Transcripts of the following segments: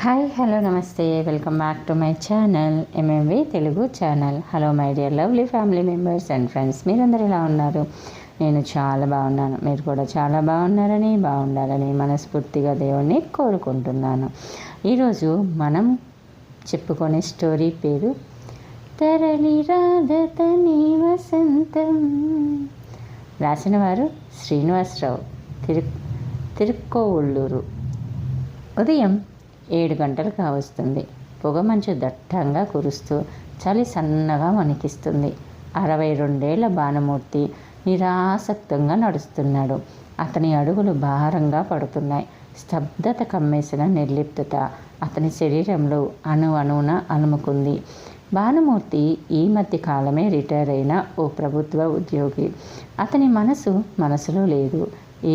Hi hello నమస్తే welcome back to my channel MMV Telugu channel. Hello my dear lovely family members and friends, మీరందరూ ఎలా ఉన్నారు? నేను చాలా బాగున్నాను. మీరు కూడా చాలా బాగుండాలని మనస్ఫూర్తిగా దేవుణ్ణి కోరుకుంటున్నాను. ఈరోజు మనం చెప్పుకునే స్టోరీ పేరు తరలి రాధతని వసంతం. రాసిన వారు శ్రీనివాసరావు, తిరుక్కోవూళ్ళూరు. ఉదయం 7 గంటలు కావస్తుంది. పొగమంచు దట్టంగా కురుస్తూ చలి సన్నగా వణికిస్తుంది. 62 భానుమూర్తి నిరాసక్తంగా నడుస్తున్నాడు. అతని అడుగులు భారంగా పడుతున్నాయి. స్తబ్దత కమ్మేసిన నిర్లిప్తత అతని శరీరంలో అణువున అలుముకుంది. భానుమూర్తి ఈ మధ్య కాలమే రిటైర్ అయిన ఓ ప్రభుత్వ ఉద్యోగి. అతని మనసులో లేదు.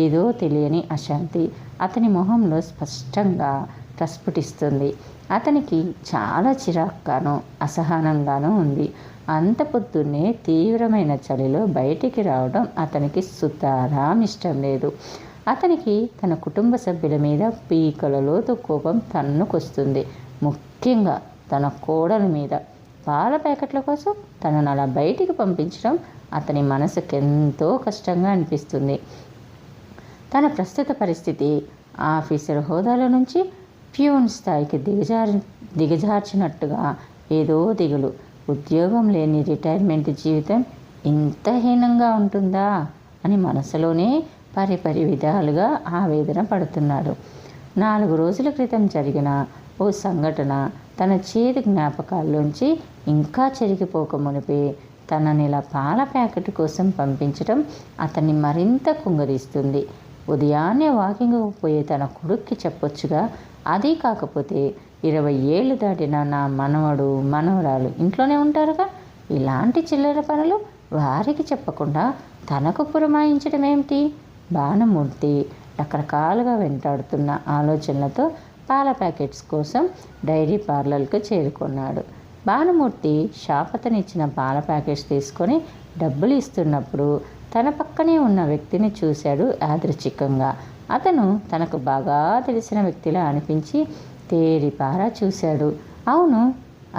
ఏదో తెలియని అశాంతి అతని మొహంలో స్పష్టంగా ప్రస్ఫుటిస్తుంది. అతనికి చాలా చిరాగ్గాను అసహనంగానూ ఉంది. అంత పొద్దున్నే తీవ్రమైన చలిలో బయటికి రావడం అతనికి సుతారాం ఇష్టం లేదు. అతనికి తన కుటుంబ సభ్యుల మీద పీకలలోతు కోపం తన్నుకొస్తుంది. ముఖ్యంగా తన కోడల మీద. పాల ప్యాకెట్ల కోసం తనను అలా బయటికి పంపించడం అతని మనసుకెంతో కష్టంగా అనిపిస్తుంది. తన ప్రస్తుత పరిస్థితి ఆఫీసర్ హోదాలో నుంచి ప్యూన్ స్థాయికి దిగజార్చినట్టుగా ఏదో దిగులు. ఉద్యోగం లేని రిటైర్మెంట్ జీవితం ఇంత హీనంగా ఉంటుందా అని మనసులోనే పరిపరి విధాలుగా ఆవేదన పడుతున్నాడు. 4 రోజుల క్రితం జరిగిన ఓ సంఘటన తన చేదు జ్ఞాపకాల్లోంచి ఇంకా చెరిగిపోక మునిపే తననిలా పాల ప్యాకెట్ కోసం పంపించడం అతన్ని మరింత కుంగదీస్తుంది. ఉదయాన్నే వాకింగ్ పోయే తన కొడుక్కి చెప్పొచ్చుగా. అదీ కాకపోతే 20 ఏళ్ళు దాటిన నా మనవడు మనవరాలు ఇంట్లోనే ఉంటారుగా. ఇలాంటి చిల్లర పనులు వారికి చెప్పకుండా తనకు పురమాయించడం ఏమిటి? భానుమూర్తి రకరకాలుగా వెంటాడుతున్న ఆలోచనలతో పాల ప్యాకెట్స్ కోసం డైరీ పార్లర్కు చేరుకున్నాడు. భానుమూర్తి షాపతనిచ్చిన పాల ప్యాకెట్స్ తీసుకొని డబ్బులు ఇస్తున్నప్పుడు తన పక్కనే ఉన్న వ్యక్తిని చూశాడు యాదృచ్ఛికంగా. అతను తనకు బాగా తెలిసిన వ్యక్తిలా అనిపించి తేరిపారా చూశాడు. అవును,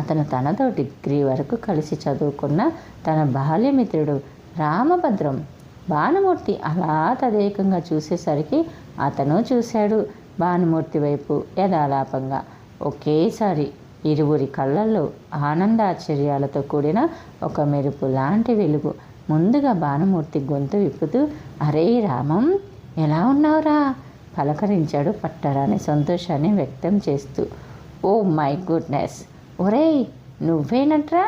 అతను తనతో డిగ్రీ వరకు కలిసి చదువుకున్న తన బాల్యమిత్రుడు రామభద్రం. భానుమూర్తి అలా తదేకంగా చూసేసరికి అతను చూశాడు భానుమూర్తి వైపు యథాలాపంగా. ఒకేసారి ఇరువురి కళ్ళల్లో ఆనందాశ్చర్యాలతో కూడిన ఒక మెరుపు లాంటి వెలుగు. ముందుగా భానుమూర్తి గొంతు విప్పుతూ, అరే రామం, ఎలా ఉన్నావురా పలకరించాడు పట్టరాని సంతోషాన్ని వ్యక్తం చేస్తూ. ఓ మై గుడ్నెస్, ఒరేయ్ నువ్వేనట్రా,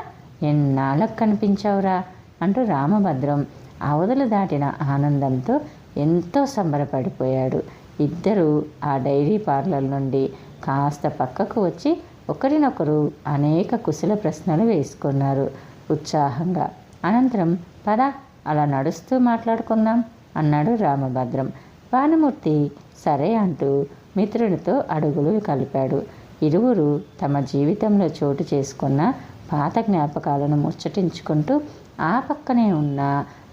ఎన్నాళ్ళకు కనిపించావురా అంటూ రామభద్రం అవధులు దాటిన ఆనందంతో ఎంతో సంబరపడిపోయాడు. ఇద్దరూ ఆ డైరీ పార్లర్ నుండి కాస్త పక్కకు వచ్చి ఒకరినొకరు అనేక కుశల ప్రశ్నలు వేసుకున్నారు ఉత్సాహంగా. అనంతరం పద అలా నడుస్తూ మాట్లాడుకుందాం అన్నాడు రామభద్రం. భానుమూర్తి సరే అంటూ మిత్రుడితో అడుగులు కలిపాడు. ఇరువురు తమ జీవితంలో చోటు చేసుకున్న పాత జ్ఞాపకాలను ముచ్చటించుకుంటూ ఆ పక్కనే ఉన్న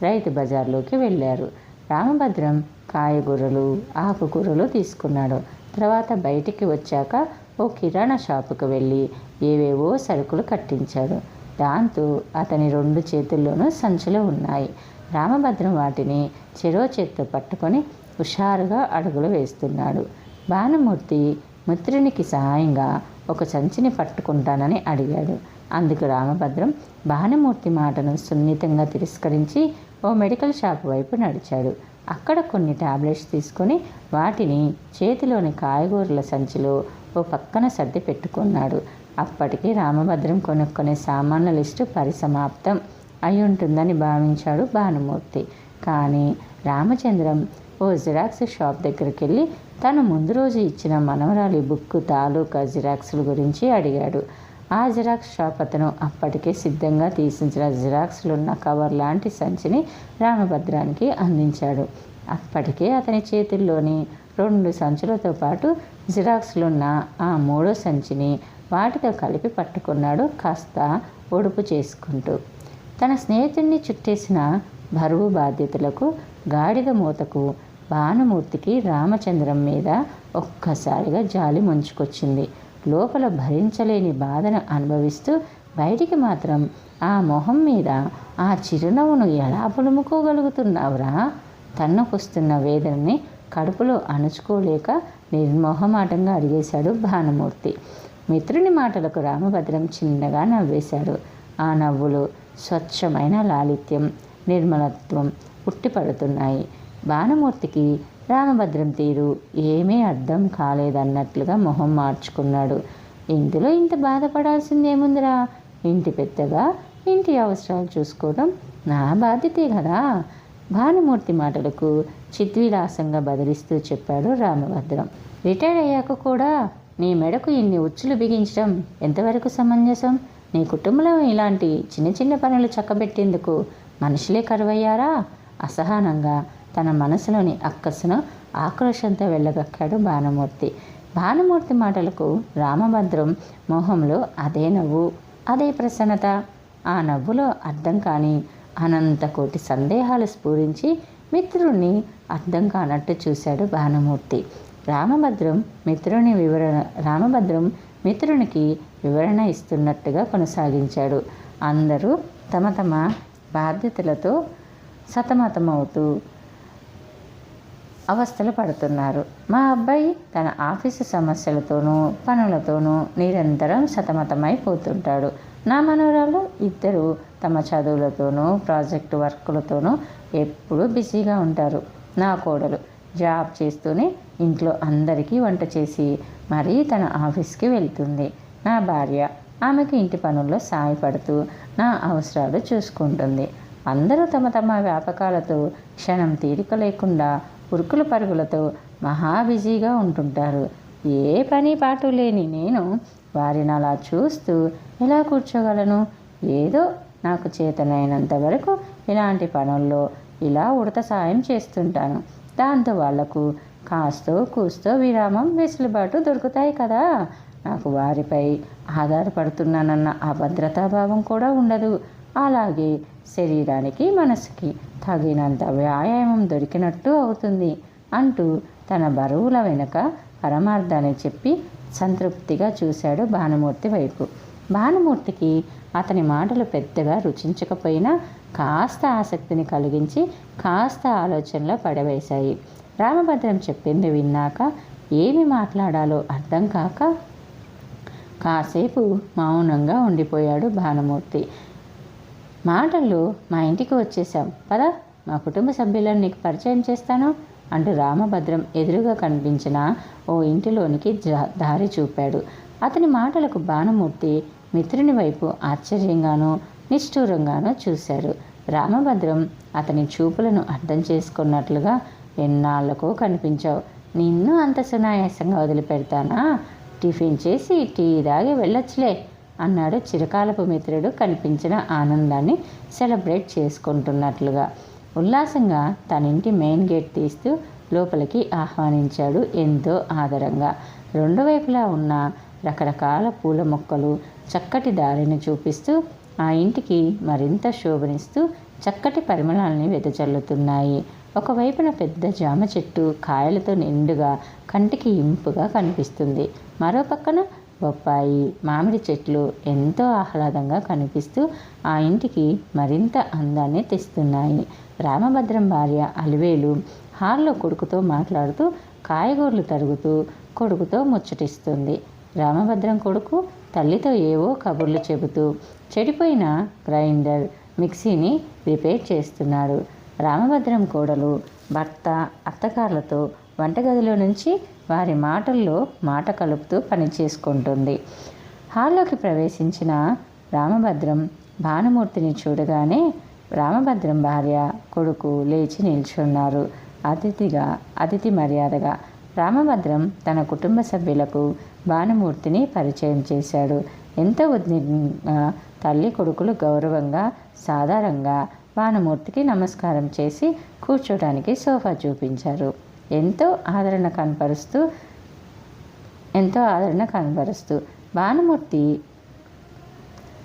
రైతు బజార్లోకి వెళ్ళారు. రామభద్రం కాయగూరలు ఆకుకూరలు తీసుకున్నాడు. తర్వాత బయటికి వచ్చాక ఓ కిరాణా షాపుకు వెళ్ళి ఏవేవో సరుకులు కట్టించాడు. దాంతో అతని 2 చేతుల్లోనూ సంచులు ఉన్నాయి. రామభద్రం వాటిని చెరో చేత్తో పట్టుకొని హుషారుగా అడుగులు వేస్తున్నాడు. భానుమూర్తి మిత్రునికి సహాయంగా ఒక సంచిని పట్టుకుంటానని అడిగాడు. అందుకు రామభద్రం భానుమూర్తి మాటను సున్నితంగా తిరస్కరించి ఓ మెడికల్ షాప్ వైపు నడిచాడు. అక్కడ కొన్ని టాబ్లెట్స్ తీసుకొని వాటిని చేతిలోని కాయగూరల సంచిలో ఓ పక్కన సర్ది పెట్టుకున్నాడు. అప్పటికి రామభద్రం కొనుక్కునే సామాన్ల లిస్టు పరిసమాప్తం అయి ఉంటుందని భావించాడు భానుమూర్తి. కానీ రామచంద్రం ఓ జిరాక్స్ షాప్ దగ్గరికి వెళ్ళి తను ముందు రోజు ఇచ్చిన మనవరాలి బుక్ తాలూకా జిరాక్స్ల గురించి అడిగాడు. ఆ జిరాక్స్ షాప్ అతను అప్పటికే సిద్ధంగా తీసించిన జిరాక్స్లున్న కవర్ లాంటి సంచిని రామభద్రానికి అందించాడు. అప్పటికే అతని చేతుల్లోని 2 సంచులతో పాటు జిరాక్స్లున్న ఆ 3వ సంచిని వాటితో కలిపి పట్టుకున్నాడు కాస్త ఒడుపు చేసుకుంటూ. తన స్నేహితుడిని చుట్టేసిన బరువు బాధ్యతలకు గాడిద మూతకు భానుమూర్తికి రామచంద్రం మీద ఒక్కసారిగా జాలి ముంచుకొచ్చింది. లోపల భరించలేని బాధను అనుభవిస్తూ బయటికి మాత్రం ఆ మొహం మీద ఆ చిరునవ్వును ఎలా పులుముకోగలుగుతున్నావురా? తన్నుకొస్తున్న వేదనని కడుపులో అణుచుకోలేక నిర్మోహమాటంగా అడిగేశాడు భానుమూర్తి. మిత్రుని మాటలకు రామభద్రం చిన్నగా నవ్వేశాడు. ఆ నవ్వులో స్వచ్ఛమైన లాలిత్యం, నిర్మలత్వం ఉట్టిపడుతున్నాయి. భానుమూర్తికి రామభద్రం తీరు ఏమీ అర్థం కాలేదన్నట్లుగా మొహం మార్చుకున్నాడు. ఇందులో ఇంత బాధపడాల్సిందేముందిరా? ఇంటి పెద్దగా ఇంటి అవసరాలు చూసుకోవడం నా బాధ్యతే కదా. భానుమూర్తి మాటలకు చిద్విలాసంగా బదిలిస్తూ చెప్పాడు రామభద్రం. రిటైర్ అయ్యాక కూడా నీ మెడకు ఇన్ని ఉచ్చులు బిగించడం ఎంతవరకు సమంజసం? నీ కుటుంబంలో ఇలాంటి చిన్న చిన్న పనులు చక్కబెట్టేందుకు మనుషులే కరువయ్యారా? అసహనంగా తన మనసులోని అక్కసును ఆక్రోషంతో వెళ్ళగక్కాడు భానుమూర్తి. భానుమూర్తి మాటలకు రామభద్రం మొహంలో అదే నవ్వు, అదే ప్రసన్నత. ఆ నవ్వులో అర్థం కాని అనంత కోటి సందేహాలు స్ఫురించి మిత్రుణ్ణి అర్థం కానట్టు చూశాడు భానుమూర్తి. రామభద్రం మిత్రునికి వివరణ ఇస్తున్నట్టుగా కొనసాగించాడు. అందరూ తమ తమ బాధ్యతలతో సతమతమవుతూ అవస్థలు పడుతున్నారు. మా అబ్బాయి తన ఆఫీసు సమస్యలతోనూ పనులతోనూ నిరంతరం సతమతమైపోతుంటాడు. నా మనవరాలు ఇద్దరు తమ చదువులతోనూ ప్రాజెక్టు వర్కులతోనూ ఎప్పుడూ బిజీగా ఉంటారు. నా కోడలు జాబ్ చేస్తూనే ఇంట్లో అందరికీ వంట చేసి మరీ తన ఆఫీస్కి వెళ్తుంది. నా భార్య ఆమెకు ఇంటి పనుల్లో సాయపడుతూ నా అవసరాలు చూసుకుంటుంది. అందరూ తమ తమ వ్యాపకాలతో క్షణం తీరిక లేకుండా ఉరుకుల పరుగులతో మహా బిజీగా ఉంటుంటారు. ఏ పని పాటు లేని నేను వారిని అలా చూస్తూ ఎలా కూర్చోగలను? ఏదో నాకు చేతనైనంత వరకు ఇలాంటి పనుల్లో ఇలా ఉడత సాయం చేస్తుంటాను. దాంతో వాళ్లకు కాస్తో కూస్తో విరామం, వెసులుబాటు దొరుకుతాయి కదా. నాకు వారిపై ఆధారపడుతున్నానన్న అభద్రతాభావం కూడా ఉండదు. అలాగే శరీరానికి మనసుకి తగినంత వ్యాయామం దొరికినట్టు అవుతుంది అంటూ తన బరువుల వెనుక పరమార్థాన్ని చెప్పి సంతృప్తిగా చూశాడు భానుమూర్తి వైపు. భానుమూర్తికి అతని మాటలు పెద్దగా రుచించకపోయినా కాస్త ఆసక్తిని కలిగించి కాస్త ఆలోచనలో పడవేశాయి. రామభద్రం చెప్పింది విన్నాక ఏమి మాట్లాడాలో అర్థం కాక కాసేపు మౌనంగా ఉండిపోయాడు భానుమూర్తి. మాటల్లో మా ఇంటికి వచ్చేసాం పదా, మా కుటుంబ సభ్యులను నీకు పరిచయం చేస్తాను అంటూ రామభద్రం ఎదురుగా కనిపించిన ఓ ఇంటిలోనికి దారి చూపాడు. అతని మాటలకు భానుమూర్తి మిత్రుని వైపు ఆశ్చర్యంగానూ నిష్ఠూరంగానూ చూశాడు. రామభద్రం అతని చూపులను అర్థం చేసుకున్నట్లుగా ఎన్నాళ్లకో కనిపించావు, నిన్ను అంత సునాయాసంగా వదిలిపెడతానా? టిఫిన్ చేసి టీ తాగి వెళ్ళొచ్చులే అన్నాడు చిరకాలపు మిత్రుడు కనిపించిన ఆనందాన్ని సెలబ్రేట్ చేసుకుంటున్నట్లుగా. ఉల్లాసంగా తన ఇంటి మెయిన్ గేట్ తీస్తూ లోపలికి ఆహ్వానించాడు ఎంతో ఆదరంగా. రెండు వైపులా ఉన్న రకరకాల పూల మొక్కలు చక్కటి దారిని చూపిస్తూ ఆ ఇంటికి మరింత శోభనిస్తూ చక్కటి పరిమళాల్ని వెదజల్లుతున్నాయి. ఒకవైపున పెద్ద జామ చెట్టు కాయలతో నిండుగా కంటికి ఇంపుగా కనిపిస్తుంది. మరో పక్కన బొప్పాయి, మామిడి చెట్లు ఎంతో ఆహ్లాదంగా కనిపిస్తూ ఆ ఇంటికి మరింత అందాన్ని తెస్తున్నాయి. రామభద్రం భార్య అలివేలు హాల్లో కొడుకుతో మాట్లాడుతూ కాయగూరలు తరుగుతూ కొడుకుతో ముచ్చటిస్తుంది. రామభద్రం కొడుకు తల్లితో ఏవో కబుర్లు చెబుతూ చెడిపోయిన గ్రైండర్, మిక్సీని రిపేర్ చేస్తున్నాడు. రామభద్రం కోడలు భర్త, అత్తగారులతో వంటగదిలో నుంచి వారి మాటల్లో మాట కలుపుతూ పని చేసుకుంటుంది. హాల్లోకి ప్రవేశించిన రామభద్రం భానుమూర్తిని చూడగానే రామభద్రం భార్య, కొడుకు లేచి నిల్చున్నారు. అతిథి మర్యాదగా రామభద్రం తన కుటుంబ సభ్యులకు భానుమూర్తిని పరిచయం చేశాడు. ఎంతో ఉద్విగ్నంగా తల్లి కొడుకులు గౌరవంగా సాధారణంగా భానుమూర్తికి నమస్కారం చేసి కూర్చోడానికి సోఫా చూపించారు. ఎంతో ఆదరణ కనబరుస్తూ భానుమూర్తి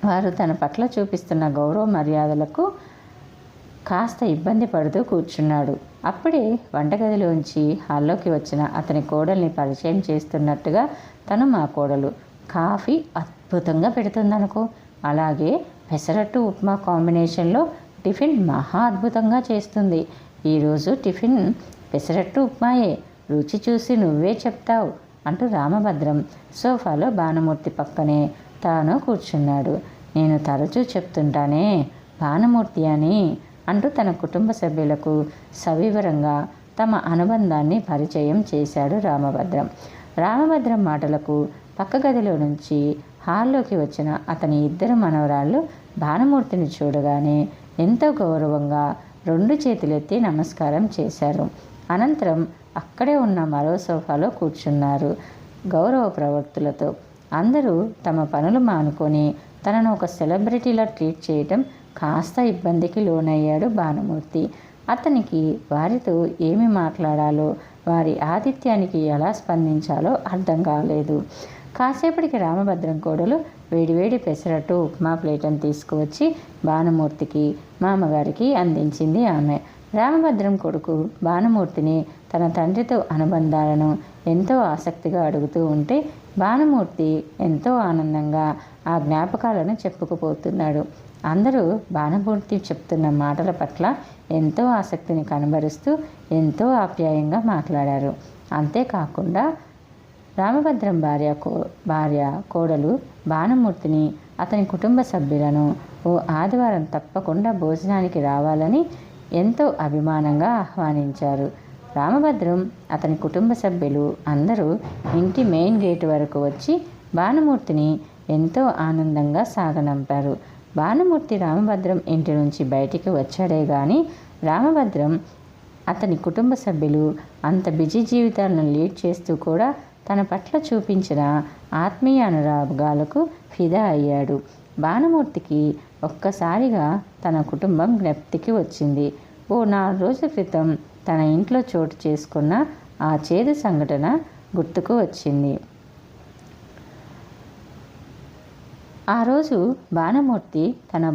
వారు తన పట్ల చూపిస్తున్న గౌరవ మర్యాదలకు కాస్త ఇబ్బంది పడుతూ కూర్చున్నాడు. అప్పుడే వంటగదిలోంచి హాల్లోకి వచ్చిన అతని కోడల్ని పరిచయం చేస్తున్నట్టుగా తను మా కోడలు, కాఫీ అద్భుతంగా పెడుతుందనుకో. అలాగే పెసరట్టు ఉప్మా కాంబినేషన్లో టిఫిన్ మహా అద్భుతంగా చేస్తుంది. ఈరోజు టిఫిన్ పెసరట్టు ఉప్మాయే, రుచి చూసి నువ్వే చెప్తావు అంటూ రామభద్రం సోఫాలో భానుమూర్తి పక్కనే తాను కూర్చున్నాడు. నేను తరచూ చెప్తుంటానే భానుమూర్తి అని అంటూ తన కుటుంబ సభ్యులకు సవివరంగా తమ అనుబంధాన్ని పరిచయం చేశాడు రామభద్రం. రామభద్రం మాటలకు పక్క గదిలో నుంచి హాల్లోకి వచ్చిన అతని ఇద్దరు మనవరాళ్ళు భానుమూర్తిని చూడగానే ఎంతో గౌరవంగా 2 చేతులెత్తి నమస్కారం చేశారు. అనంతరం అక్కడే ఉన్న మరో సోఫాలో కూర్చున్నారు గౌరవ ప్రవర్తులతో. అందరూ తమ పనులు మానుకొని తనను ఒక సెలబ్రిటీలా ట్రీట్ చేయటం కాస్త ఇబ్బందికి లోనయ్యాడు భానుమూర్తి. అతనికి వారితో ఏమి మాట్లాడాలో, వారి ఆతిథ్యానికి ఎలా స్పందించాలో అర్థం కాలేదు. కాసేపటికి రామభద్రం కోడలు వేడివేడి పెసరట్టు ఉప్మా ప్లేట్ని తీసుకువచ్చి భానుమూర్తికి, మామగారికి అందించింది ఆమె. రామభద్రం కొడుకు భానుమూర్తిని తన తండ్రితో అనుబంధాలను ఎంతో ఆసక్తిగా అడుగుతూ ఉంటే భానుమూర్తి ఎంతో ఆనందంగా ఆ జ్ఞాపకాలను చెప్పుకుపోతున్నాడు. అందరూ భానుమూర్తి చెప్తున్న మాటల పట్ల ఎంతో ఆసక్తిని కనబరుస్తూ ఎంతో ఆప్యాయంగా మాట్లాడారు. అంతేకాకుండా రామభద్రం భార్య కోడలు భానుమూర్తిని, అతని కుటుంబ సభ్యులను ఓ ఆదివారం తప్పకుండా భోజనానికి రావాలని ఎంతో అభిమానంగా ఆహ్వానించారు. రామభద్రం అతని కుటుంబ సభ్యులు అందరూ ఇంటి మెయిన్ గేటు వరకు వచ్చి భానుమూర్తిని ఎంతో ఆనందంగా సాగనంపారు. భానుమూర్తి రామభద్రం ఇంటి నుంచి బయటికి వచ్చాడే కానీ రామభద్రం అతని కుటుంబ సభ్యులు అంత బిజీ జీవితాలను లీడ్ చేస్తూ కూడా తన పట్ల చూపించిన ఆత్మీయ అనురాగాలకు ఫిదా అయ్యాడు. భానుమూర్తికి ఒక్కసారిగా తన కుటుంబం జ్ఞప్తికి వచ్చింది. ఓ 4 రోజుల క్రితం తన ఇంట్లో చోటు చేసుకున్న ఆ చేదు సంఘటన గుర్తుకు వచ్చింది. ఆ రోజు భానుమూర్తి తన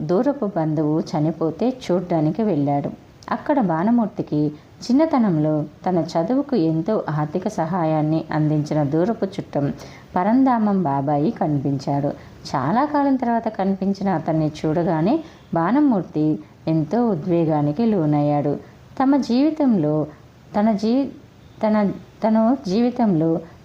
దూరపు బంధువు చనిపోతే చూడ్డానికి వెళ్ళాడు. అక్కడ భానుమూర్తికి చిన్నతనంలో తన చదువుకు ఎంతో ఆర్థిక సహాయాన్ని అందించిన దూరపు చుట్టం పరంధామం బాబాయి కనిపించాడు. చాలా కాలం తర్వాత కనిపించిన అతన్ని చూడగానే భానుమూర్తి ఎంతో ఉద్వేగానికి లోనయ్యాడు.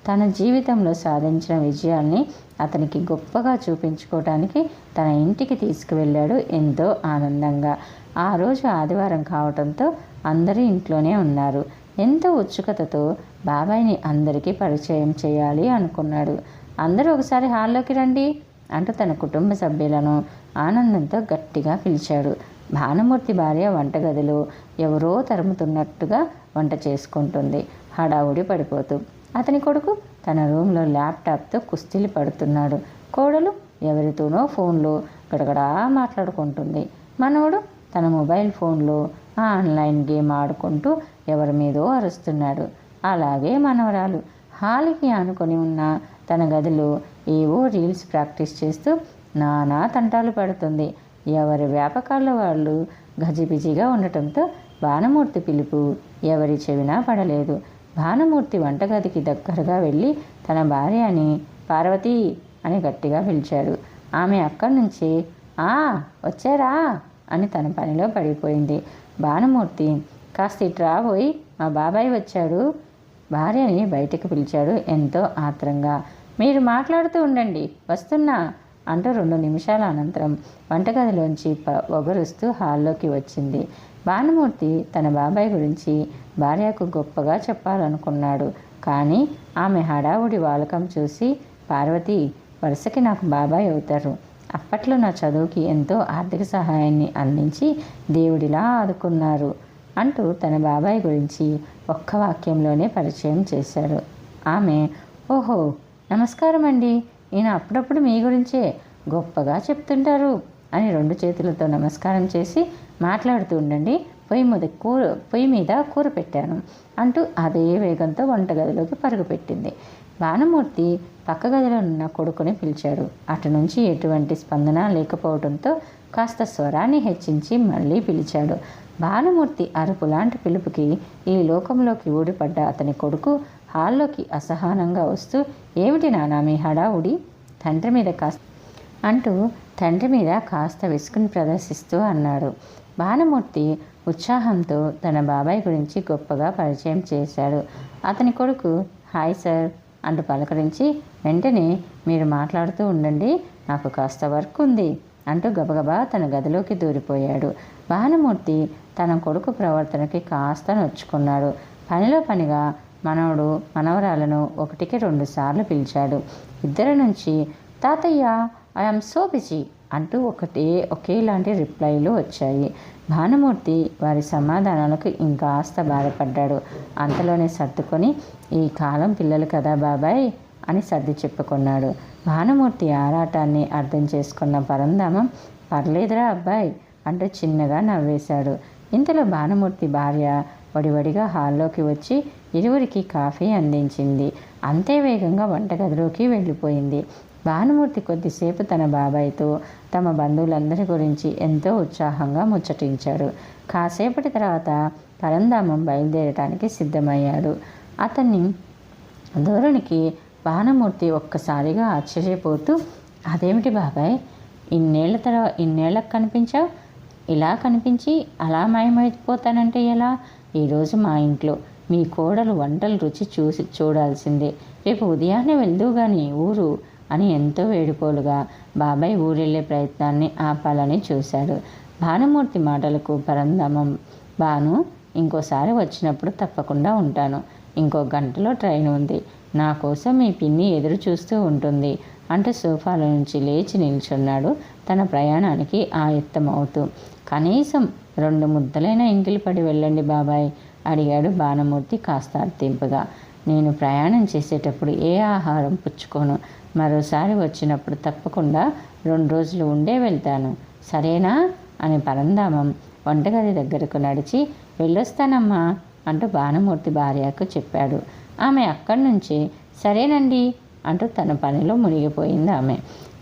తన జీవితంలో సాధించిన విజయాల్ని అతనికి గొప్పగా చూపించుకోవటానికి తన ఇంటికి తీసుకువెళ్ళాడు ఎంతో ఆనందంగా. ఆ రోజు ఆదివారం కావటంతో అందరూ ఇంట్లోనే ఉన్నారు. ఎంతో ఉత్సుకతతో బాబాయిని అందరికీ పరిచయం చేయాలి అనుకున్నాడు. అందరూ ఒకసారి హాల్లోకి రండి అంటూ తన కుటుంబ సభ్యులను ఆనందంతో గట్టిగా పిలిచాడు. భానుమూర్తి భార్య వంటగదిలో ఎవరో తరుముతున్నట్టుగా వంట చేసుకుంటుంది, హడావుడి పడిపోతూ. అతని కొడుకు తన రూమ్లో ల్యాప్టాప్తో కుస్తీలు పడుతున్నాడు. కోడలు ఎవరితోనో ఫోన్లో గడగడా మాట్లాడుకుంటుంది. మనవడు తన మొబైల్ ఫోన్లో ఆన్లైన్ గేమ్ ఆడుకుంటూ ఎవరి మీదో అరుస్తున్నాడు. అలాగే మనవరాలు హాల్కి ఆనుకొని ఉన్న తన గదిలో ఏవో రీల్స్ ప్రాక్టీస్ చేస్తూ నానా తంటాలు పడుతుంది. ఎవరి వ్యాపకాల్లో వాళ్ళు గజిబిజిగా ఉండటంతో భానుమూర్తి పిలుపు ఎవరి చెవినా పడలేదు. భానుమూర్తి వంటగదికి దగ్గరగా వెళ్ళి తన భార్యని పార్వతి అని గట్టిగా పిలిచాడు. ఆమె అక్కడి నుంచి వచ్చారా అని తన పనిలో పడిపోయింది. భానుమూర్తి కాస్త ఇటు రాబోయి, మా బాబాయ్ వచ్చాడు, భార్యని బయటికి పిలిచాడు ఎంతో ఆత్రంగా. మీరు మాట్లాడుతూ ఉండండి, వస్తున్నా అంటూ 2 నిమిషాల అనంతరం వంటగదిలోంచి ఒగరుస్తూ హాల్లోకి వచ్చింది. భానుమూర్తి తన బాబాయ్ గురించి భార్యకు గొప్పగా చెప్పాలనుకున్నాడు. కానీ ఆమె హడావుడి వాలకం చూసి, పార్వతి వరుసకి నాకు బాబాయ్ అవుతారు, అప్పట్లో నా చదువుకి ఎంతో ఆర్థిక సహాయాన్ని అందించి దేవుడిలా ఆదుకున్నారు అంటూ తన బాబాయ్ గురించి ఒక్క వాక్యంలోనే పరిచయం చేశాడు. ఆమె ఓహో నమస్కారం అండి, ఈయన అప్పుడప్పుడు మీ గురించే గొప్పగా చెప్తుంటారు అని 2 చేతులతో నమస్కారం చేసి, మాట్లాడుతూ ఉండండి, పొయ్యి మీద కూర పెట్టాను అంటూ అదే వేగంతో వంటగదిలోకి పరుగుపెట్టింది. భానుమూర్తి పక్క గదిలో ఉన్న కొడుకుని పిలిచాడు. అటు నుంచి ఎటువంటి స్పందన లేకపోవడంతో కాస్త స్వరాన్ని హెచ్చించి మళ్ళీ పిలిచాడు. భానుమూర్తి అరుపు లాంటి పిలుపుకి ఈ లోకంలోకి ఊడిపడ్డ అతని కొడుకు హాల్లోకి అసహనంగా వస్తూ, ఏమిటి నాన్న మీ హడావుడి తండ్రి మీద కాస్త విసుగుని ప్రదర్శిస్తూ అన్నాడు. భానుమూర్తి ఉత్సాహంతో తన బాబాయ్ గురించి గొప్పగా పరిచయం చేశాడు. అతని కొడుకు హాయ్ సార్ అంటూ పలకరించి, వెంటనే మీరు మాట్లాడుతూ ఉండండి, నాకు కాస్త వర్క్ ఉంది అంటూ గబగబా తన గదిలోకి దూరిపోయాడు. భానుమూర్తి తన కొడుకు ప్రవర్తనకి కాస్త నొచ్చుకున్నాడు. పనిలో పనిగా మనవడు మనవరాలను 1కి 2 సార్లు పిలిచాడు. ఇద్దరి నుంచి తాతయ్య ఐఎమ్ సో బిజీ అంటూ ఒకేలాంటి రిప్లైలు వచ్చాయి. భానుమూర్తి వారి సమాధానాలకు ఇంకాస్త బాధపడ్డాడు. అంతలోనే సర్దుకొని, ఈ కాలం పిల్లలు కదా బాబాయ్ అని సర్ది చెప్పుకున్నాడు. భానుమూర్తి ఆరాటాన్ని అర్థం చేసుకున్న పరంధామం, పర్లేదురా అబ్బాయి అంటూ చిన్నగా నవ్వేశాడు. ఇంతలో భానుమూర్తి భార్య వడివడిగా హాల్లోకి వచ్చి ఇరువురికి కాఫీ అందించింది. అంతే వేగంగా వంటగదిలోకి వెళ్ళిపోయింది. భానుమూర్తి కొద్దిసేపు తన బాబాయ్తో తమ బంధువులందరి గురించి ఎంతో ఉత్సాహంగా ముచ్చటించాడు. కాసేపటి తర్వాత పరంధామం బయలుదేరటానికి సిద్ధమయ్యాడు. అతన్ని ధోరణికి భానుమూర్తి ఒక్కసారిగా ఆశ్చర్యపోతూ, అదేమిటి బాబాయ్, ఇన్నేళ్ళకు కనిపించావు? ఇలా కనిపించి అలా మాయమైపోతానంటే ఎలా? ఈరోజు మా ఇంట్లో మీ కోడలు వంటలు రుచి చూడాల్సిందే. రేపు ఉదయాన్నే వెళ్దువు గాని ఊరు అని ఎంతో వేడుకోలుగా బాబాయ్ ఊరెళ్ళే ప్రయత్నాన్ని ఆపాలని చూశాడు. భానుమూర్తి మాటలకు పరంధామం, భాను, ఇంకోసారి వచ్చినప్పుడు తప్పకుండా ఉంటాను. ఇంకో గంటలో ట్రైన్ ఉంది. నా కోసం మీ పిన్ని ఎదురు చూస్తూ ఉంటుంది అంటూ సోఫాలో నుంచి లేచి నిల్చున్నాడు, తన ప్రయాణానికి ఆయుత్తమవుతూ. కనీసం 2 ముద్దలైన ఎంగిలి పడి వెళ్ళండి బాబాయ్ అడిగాడు భానుమూర్తి కాస్త అర్థింపుగా. నేను ప్రయాణం చేసేటప్పుడు ఏ ఆహారం పుచ్చుకోను. మరోసారి వచ్చినప్పుడు తప్పకుండా 2 రోజులు ఉండే వెళ్తాను, సరేనా అని పరంధామం వంటగది దగ్గరకు నడిచి, వెళ్ళొస్తానమ్మా అంటూ భానుమూర్తి భార్యకు చెప్పాడు. ఆమె అక్కడి నుంచి సరేనండి అంటూ తన పనిలో మునిగిపోయింది ఆమె.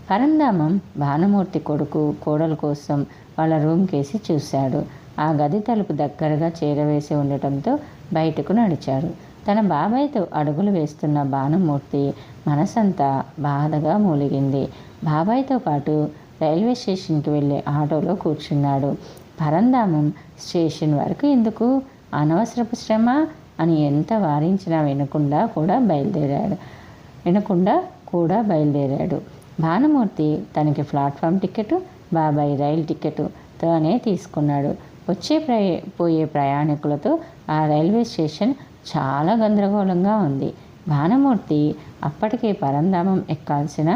పరంధామం భానుమూర్తి కోడల కోసం వాళ్ళ రూమ్ కేసి చూశాడు. ఆ గది తలుపు దగ్గరగా చేరవేసి ఉండటంతో బయటకు నడిచాడు. తన బాబాయ్తో అడుగులు వేస్తున్న భానుమూర్తి మనసంతా బాధగా మూలిగింది. బాబాయ్తో పాటు రైల్వే స్టేషన్కి వెళ్ళే ఆటోలో కూర్చున్నాడు. పరంధామం స్టేషన్ వరకు ఎందుకు, అనవసరపు శ్రమ అని ఎంత వారించినా వినకుండా బయలుదేరాడు. భానుమూర్తి తనకి ప్లాట్ఫామ్ టికెట్, బాబాయ్ రైలు టికెట్తోనే తీసుకున్నాడు. పోయే ప్రయాణికులతో ఆ రైల్వే స్టేషన్ చాలా గందరగోళంగా ఉంది. భానుమూర్తి అప్పటికే పరంధామం ఎక్కాల్సిన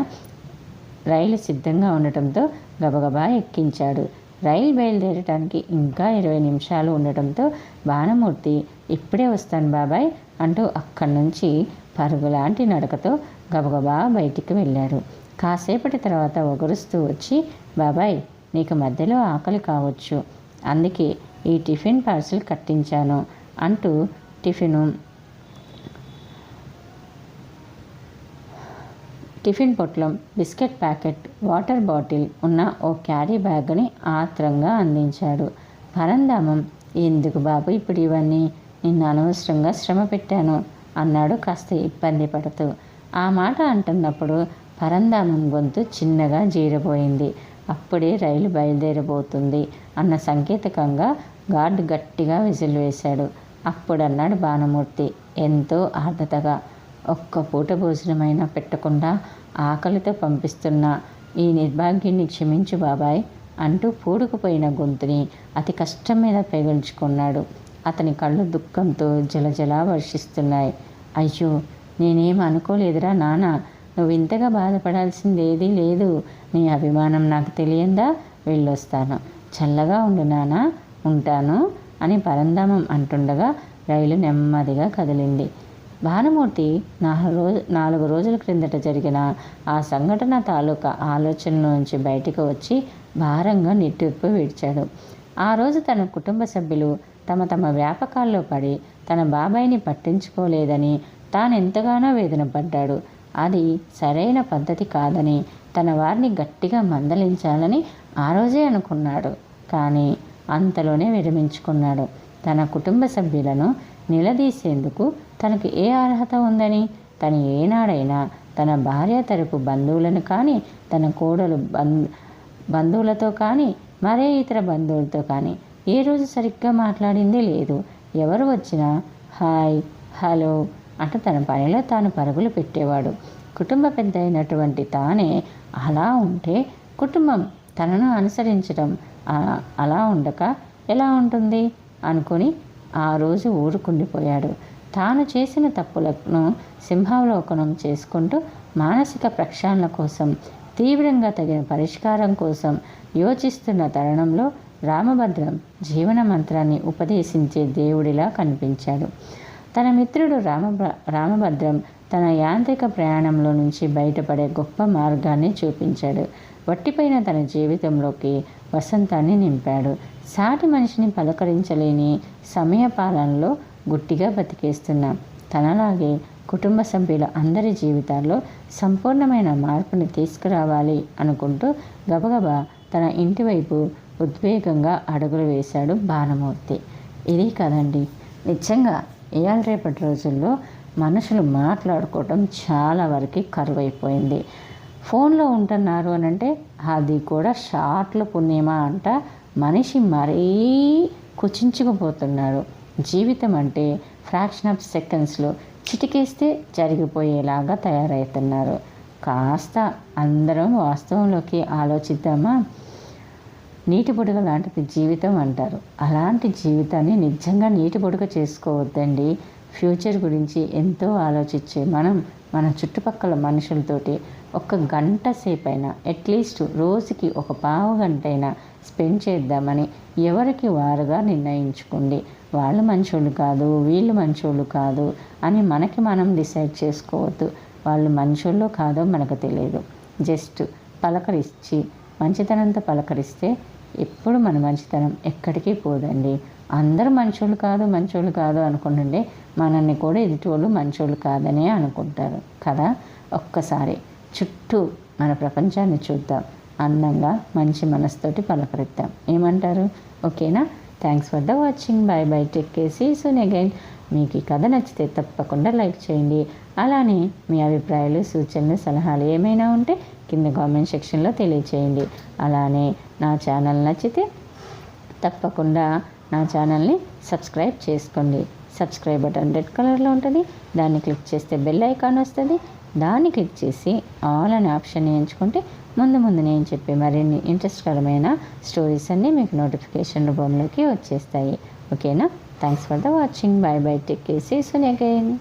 రైలు సిద్ధంగా ఉండటంతో గబగబా ఎక్కించాడు. రైలు బయలుదేరటానికి ఇంకా 20 నిమిషాలు ఉండటంతో భానుమూర్తి, ఇప్పుడే వస్తాను బాబాయ్ అంటూ అక్కడి నుంచి పరుగులాంటి నడకతో గబగబా బయటికి వెళ్ళాడు. కాసేపటి తర్వాత ఒగరుస్తూ వచ్చి, బాబాయ్, నీకు మధ్యలో ఆకలి కావచ్చు, అందుకే ఈ టిఫిన్ పార్సిల్ కట్టించాను అంటూ టిఫిన్ పొట్లం, బిస్కెట్ ప్యాకెట్, వాటర్ బాటిల్ ఉన్న ఓ క్యారీ బ్యాగ్ని ఆత్రంగా అందించాడు. పరంధామం, ఎందుకు బాబు ఇప్పుడు ఇవన్నీ, నిన్ను అనవసరంగా శ్రమ పెట్టాను అన్నాడు కాస్త ఇబ్బంది పడుతూ. ఆ మాట అంటున్నప్పుడు పరంధామం గొంతు చిన్నగా జీరబోయింది. అప్పుడే రైలు బయలుదేరబోతుంది అన్న సంకేతకంగా గార్డ్ గట్టిగా విజిల్ వేశాడు. అప్పుడన్నాడు భానుమూర్తి ఎంతో ఆర్ద్రతగా, ఒక్క పూట భోజనమైనా పెట్టకుండా ఆకలితో పంపిస్తున్న ఈ నిర్భాగ్యుని క్షమించు బాబాయ్ అంటూ పూడుకుపోయిన గొంతుని అతి కష్టం మీద పెగుల్చుకున్నాడు. అతని కళ్ళు దుఃఖంతో జలజలా వర్షిస్తున్నాయి. అయ్యో, నేనేం అనుకోలేదురా నాన్న, నువ్వు ఇంతగా బాధపడాల్సిందేదీ లేదు. నీ అభిమానం నాకు తెలియందా? వెళ్ళొస్తాను, చల్లగా ఉండు నాన్న, ఉంటాను అని పరంధామం అంటుండగా రైలు నెమ్మదిగా కదిలింది. భానుమూర్తి 4 రోజుల క్రిందట జరిగిన ఆ సంఘటన తాలూకా ఆలోచనల నుంచి బయటకు వచ్చి భారంగా నిట్టూర్పు విడిచాడు. ఆ రోజు తన కుటుంబ సభ్యులు తమ వ్యాపకాల్లో పడి తన బాబాయిని పట్టించుకోలేదని తానెంతగానో వేదన పడ్డాడు. అది సరైన పద్ధతి కాదని తన వారిని గట్టిగా మందలించాలని ఆ రోజే అనుకున్నాడు. కానీ అంతలోనే విరమించుకున్నాడు. తన కుటుంబ సభ్యులను నిలదీసేందుకు తనకు ఏ అర్హత ఉందని, తను ఏనాడైనా తన భార్య తరపు బంధువులను కానీ, తన కోడలు బంధువులతో కానీ, మరే ఇతర బంధువులతో కానీ ఏ రోజు సరిగ్గా మాట్లాడిందే లేదు. ఎవరు వచ్చినా హాయ్, హలో అంటూ తన పనిలో తాను పరుగులు పెట్టేవాడు. కుటుంబ పెద్ద అయినటువంటి తానే అలా ఉంటే కుటుంబం తనను అనుసరించడం అలా ఉండక ఎలా ఉంటుంది అనుకొని ఆ రోజు ఊరుకుండిపోయాడు. తాను చేసిన తప్పులను సింహావలోకనం చేసుకుంటూ మానసిక ప్రక్షాళన కోసం, తీవ్రంగా తగిన పరిష్కారం కోసం యోచిస్తున్న తరుణంలో రామభద్రం జీవన మంత్రాన్ని ఉపదేశించే దేవుడిలా కనిపించాడు. తన మిత్రుడు రామభద్రం తన యాంత్రిక ప్రయాణంలో నుంచి బయటపడే గొప్ప మార్గాన్ని చూపించాడు. వట్టిపోయిన తన జీవితంలోకి వసంతాన్ని నింపాడు. సాటి మనిషిని పలకరించలేని సమయపాలనలో గుట్టిగా బతికేస్తున్న తనలాగే కుటుంబ సభ్యుల అందరి జీవితాల్లో సంపూర్ణమైన మార్పుని తీసుకురావాలి అనుకుంటూ గబగబా తన ఇంటి వైపు ఉద్వేగంగా అడుగులు వేశాడు భానుమూర్తి. ఇది కదండి, నిజంగా ఇవాళ రేపటి రోజుల్లో మనుషులు మాట్లాడుకోవటం చాలా వరకు కరువైపోయింది. ఫోన్లో ఉంటున్నారు అని అంటే అది కూడా షార్ట్లు పుణ్యమా అంట మనిషి మరీ కుచించుకుపోతున్నాడు. జీవితం అంటే ఫ్రాక్షన్ ఆఫ్ సెకండ్స్లో చిటికేస్తే జరిగిపోయేలాగా తయారవుతున్నారు. కాస్త అందరం వాస్తవంలోకి ఆలోచిద్దామా? నీటి బుడగ లాంటిది జీవితం అంటారు. అలాంటి జీవితాన్ని నిజంగా నీటి బుడగ చేసుకోవద్దండి. ఫ్యూచర్ గురించి ఎంతో ఆలోచించే మనం మన చుట్టుపక్కల మనుషులతోటి ఒక గంట సేపైనా, అట్లీస్ట్ రోజుకి ఒక పావు గంటైనా స్పెండ్ చేద్దామని ఎవరికి వారుగా నిర్ణయించుకోండి. వాళ్ళు మంచోళ్ళు కాదు, వీళ్ళు మంచోళ్ళు కాదు అని మనకి మనం డిసైడ్ చేసుకోవద్దు. వాళ్ళు మంచోళ్ళో కాదో మనకు తెలియదు. జస్ట్ పలకరించి మంచితనంతో పలకరిస్తే ఎప్పుడు మన మంచితనం ఎక్కడికి పోదండి. అందరూ మంచోళ్ళు కాదు అనుకుంటుండే మనల్ని కూడా ఎదుటివాళ్ళు మంచోళ్ళు కాదనే అనుకుంటారు కదా. ఒక్కసారి చుట్టూ మన ప్రపంచాన్ని చూద్దాం, అందంగా మంచి మనసుతోటి పలకరిద్దాం. ఏమంటారు? ఓకేనా? Thanks for the watching. Bye bye, take care, see you soon again. మీకు ఈ కథ నచ్చితే తప్పకుండా లైక్ చేయండి. అలానే మీ అభిప్రాయాలు, సూచనలు, సలహాలు ఏమైనా ఉంటే కింద కామెంట్ సెక్షన్లో తెలియచేయండి. అలానే నా ఛానల్ నచ్చితే తప్పకుండా నా ఛానల్ని సబ్స్క్రైబ్ చేసుకోండి. సబ్స్క్రైబ్ బటన్ రెడ్ కలర్లో ఉంటుంది, దాన్ని క్లిక్ చేస్తే బెల్ ఐకాన్ వస్తుంది. దాన్ని క్లిక్ చేసి ఆల్ అనే ఆప్షన్ ఎంచుకుంటే ముందు నేను చెప్పే మరిన్ని ఇంట్రెస్ట్కరమైన స్టోరీస్ అన్నీ మీకు నోటిఫికేషన్ రూపంలోకి వచ్చేస్తాయి. ఓకేనా? Thanks for the watching. Bye bye, take care, see you soon again.